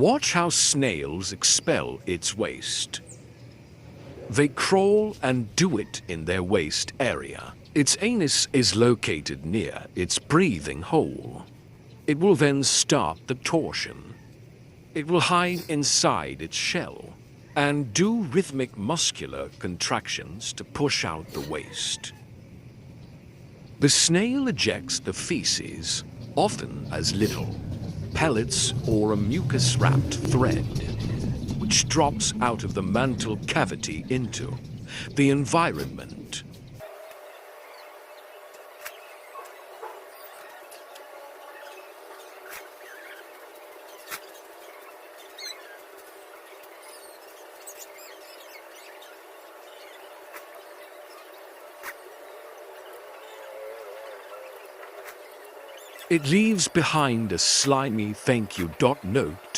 Watch how snails expel its waste. They crawl and do it in their waste area. Its anus is located near its breathing hole. It will then start the torsion. It will hide inside its shell and do rhythmic muscular contractions to push out the waste. The snail ejects the feces, often as little pellets or a mucus-wrapped thread, which drops out of the mantle cavity into the environment. It leaves behind a slimy thank you note to